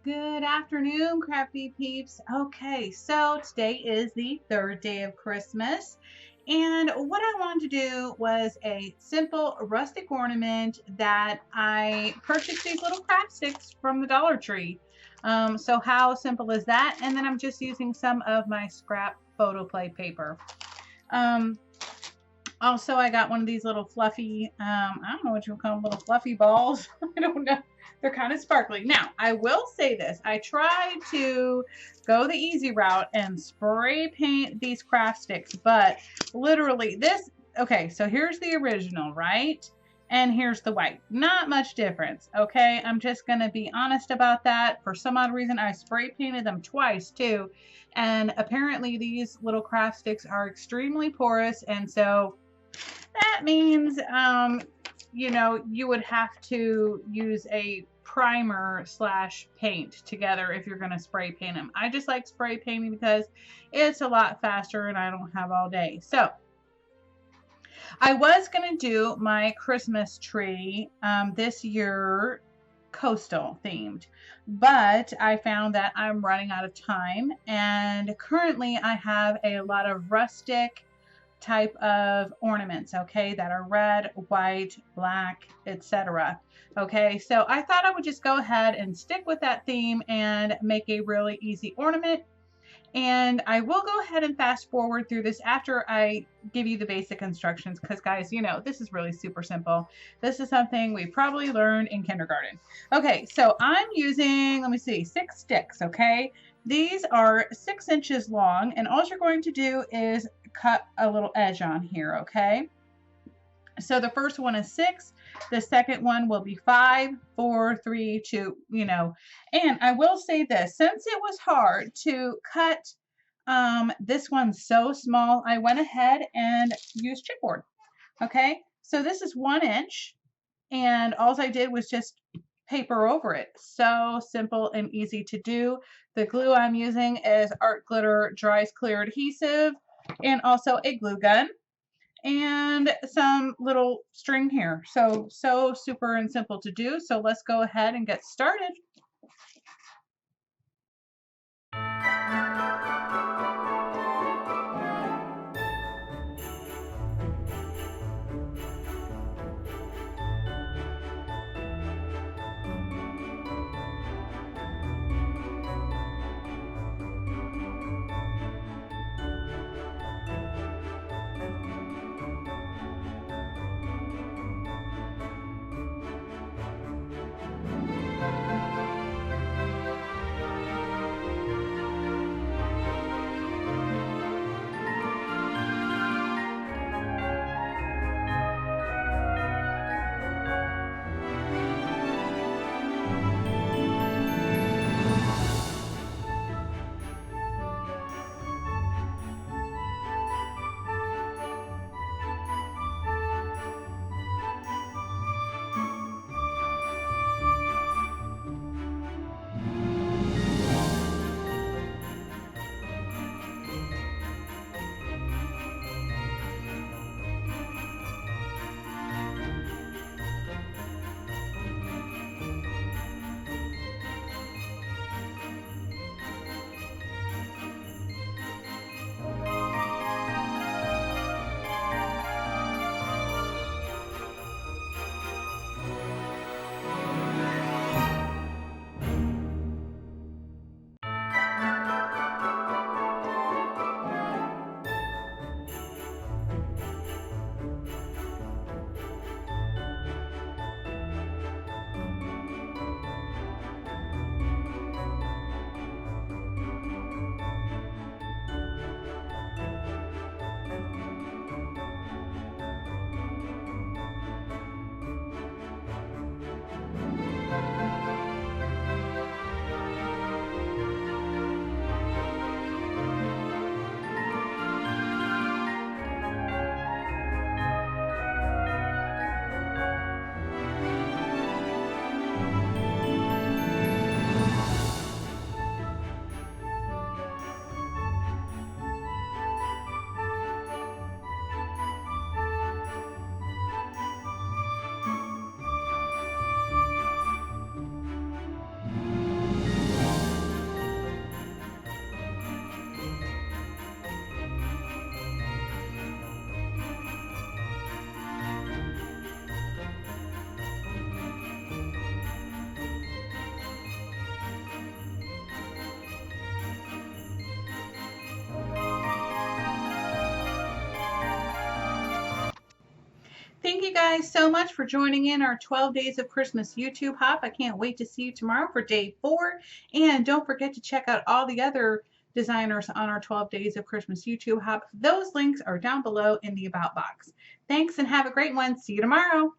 Good afternoon, crafty peeps. Okay, so today is the third day of Christmas, and what I wanted to do was a simple rustic ornament that I purchased these little craft sticks from the Dollar Tree. So how simple is that? And then I'm just using some of my scrap photo play paper. Um, Also, I got one of these little fluffy, I don't know what you would call them, little fluffy balls. I don't know. They're kind of sparkly. Now, I will say this. I tried to go the easy route and spray paint these craft sticks, but literally this, okay, so here's the original, right? And here's the white. Not much difference, okay? I'm just going to be honest about that. For some odd reason, I spray painted them twice, too. And apparently these little craft sticks are extremely porous, and so that means, you would have to use a primer slash paint together if you're going to spray paint them. I just like spray painting because it's a lot faster and I don't have all day. So I was going to do my Christmas tree this year coastal themed, but I found that I'm running out of time, and currently I have a lot of rustic type of ornaments, okay, that are red, white, black, etc. Okay, so I thought I would just go ahead and stick with that theme and make a really easy ornament. And I will go ahead and fast forward through this after I give you the basic instructions, because guys, this is really super simple. This is something we probably learned in kindergarten. Okay, so I'm using, let me see, 6 sticks, okay? These are 6 inches long, and all you're going to do is cut a little edge on here, okay? So the first one is 6. The second one will be 5, 4, 3, 2, And I will say this, since it was hard to cut this one so small, I went ahead and used chipboard. Okay, so this is 1 inch, and all I did was just paper over it. So simple and easy to do. The glue I'm using is Art Glitter Dries Clear Adhesive, and also a glue gun and some little string here. So super and simple to do. So let's go ahead and get started. Thank you guys so much for joining in our 12 Days of Christmas YouTube hop. I can't wait to see you tomorrow for day 4. And don't forget to check out all the other designers on our 12 Days of Christmas YouTube hop. Those links are down below in the About box. Thanks and have a great one. See you tomorrow.